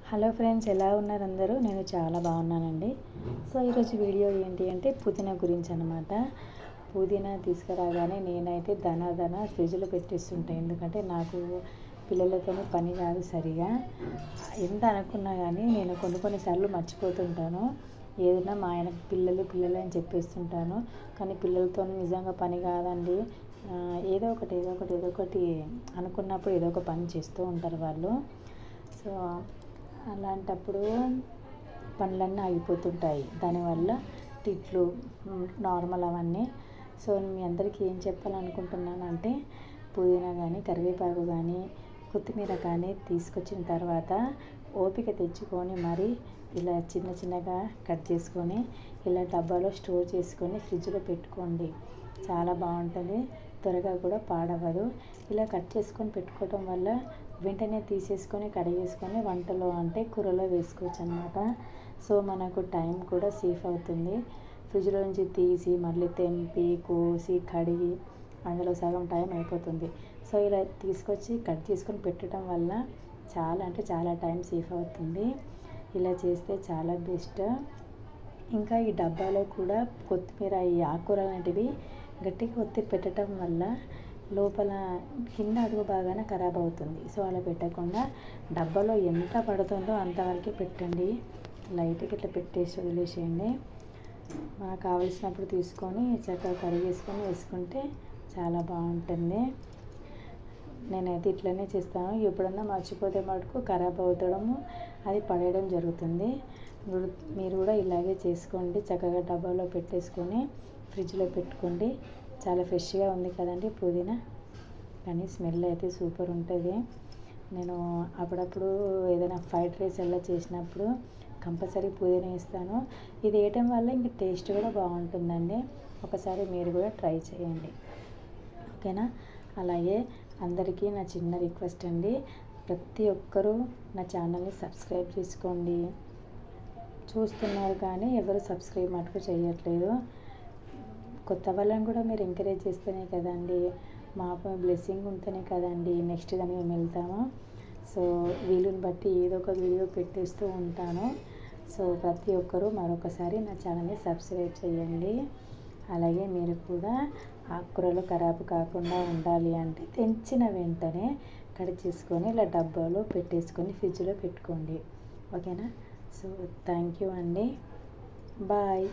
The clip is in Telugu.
హలో ఫ్రెండ్స్, ఎలా ఉన్నారు అందరూ? నేను చాలా బాగున్నానండి. సో ఈరోజు వీడియో ఏంటి అంటే పుదీనా గురించి అనమాట. పుదీనా తీసుకురాగానే నేనైతే ధన ఫ్రిడ్జ్లో పెట్టేస్తుంటాను. ఎందుకంటే నాకు పిల్లలతో పని కాదు సరిగా. ఎంత అనుకున్నా కానీ నేను కొన్నిసార్లు మర్చిపోతుంటాను. ఏదైనా మా ఆయన పిల్లలు అని చెప్పేస్తుంటాను. కానీ పిల్లలతో నిజంగా పని కాదండి. ఏదో ఒకటి అనుకున్నప్పుడు ఏదో ఒక పని చేస్తూ ఉంటారు వాళ్ళు. సో అలాంటప్పుడు పనులన్నీ ఆగిపోతుంటాయి. దానివల్ల తిట్లు నార్మల్ అవన్నీ. సో మీ అందరికీ ఏం చెప్పాలనుకుంటున్నానంటే, పుదీనా కానీ కరివేపాకు కానీ కొత్తిమీర కానీ తీసుకొచ్చిన తర్వాత ఓపిక తెచ్చుకొని మరి ఇలా చిన్నగా కట్ చేసుకొని ఇలా డబ్బాలో స్టోర్ చేసుకొని ఫ్రిడ్జ్లో పెట్టుకోండి. చాలా బాగుంటుంది, త్వరగా కూడా పాడవదు. ఇలా కట్ చేసుకొని పెట్టుకోవటం వల్ల వెంటనే తీసేసుకొని కడిగేసుకొని వంటలో అంటే కూరలో వేసుకోవచ్చు అన్నమాట. సో మనకు టైం కూడా సేఫ్ అవుతుంది. ఫ్రిడ్జ్లో నుంచి తీసి మళ్ళీ తెంపి కోసి కడిగి అందులో సగం టైం అయిపోతుంది. సో ఇలా తీసుకొచ్చి కట్ చేసుకొని పెట్టడం వల్ల చాలా టైం సేఫ్ అవుతుంది. ఇలా చేస్తే చాలా బెస్ట్. ఇంకా ఈ డబ్బాలో కూడా కొత్తిమీర, ఈ ఆకుకూరలు అనేటివి గట్టిగా ఒత్తి పెట్టడం వల్ల లోపల కింద అడుగు బాగానే ఖరాబ్ అవుతుంది. సో అలా పెట్టకుండా డబ్బాలో ఎంత పడుతుందో అంతవరకే పెట్టండి. లైట్గా ఇట్లా పెట్టేసి వదిలేసేయండి. మనకు కావలసినప్పుడు తీసుకొని చక్కగా కడిగేసుకొని వేసుకుంటే చాలా బాగుంటుంది. నేనైతే ఇట్లనే చేస్తాను. ఎప్పుడన్నా మర్చిపోతే మటుకు ఖరాబ్ అవుతడము, అది పడేయడం జరుగుతుంది. మీరు కూడా ఇలాగే చేసుకోండి. చక్కగా డబ్బాలో పెట్టేసుకొని ఫ్రిడ్జ్లో పెట్టుకోండి. చాలా ఫ్రెష్గా ఉంది కదండి పుదీనా, కానీ స్మెల్ అయితే సూపర్ ఉంటుంది. నేను అప్పుడప్పుడు ఏదైనా ఫ్రైడ్ రైస్ అలా చేసినప్పుడు కంపల్సరీ పుదీనా వేస్తాను. ఇది వేయటం వల్ల ఇంక టేస్ట్ కూడా బాగుంటుందండి. ఒకసారి మీరు కూడా ట్రై చేయండి, ఓకేనా? అలాగే అందరికీ నా చిన్న రిక్వెస్ట్ అండి, ప్రతి ఒక్కరూ నా ఛానల్ని సబ్స్క్రైబ్ చేసుకోండి. చూస్తున్నారు కానీ ఎవరు సబ్స్క్రైబ్ మటుకు చేయట్లేదు. కొత్త వాళ్ళని కూడా మీరు ఎంకరేజ్ చేస్తేనే కదండి, మాకు బ్లెస్సింగ్ ఉంటేనే కదండి నెక్స్ట్ దాన్ని మేము వెళ్తాము. సో వీలుని బట్టి ఏదో ఒక వీడియో పెట్టేస్తూ ఉంటాను. సో ప్రతి ఒక్కరూ మరొకసారి నా ఛానల్ని సబ్స్క్రైబ్ చేయండి. అలాగే మీరు కూడా ఆకుకూరలు ఖరాబు కాకుండా ఉండాలి అంటే తెంచిన వెంటనే కట్ చేసుకొని ఇలా డబ్బాలో పెట్టేసుకొని ఫ్రిడ్జ్లో పెట్టుకోండి, ఓకేనా? సో థ్యాంక్ యూ అండి, బాయ్.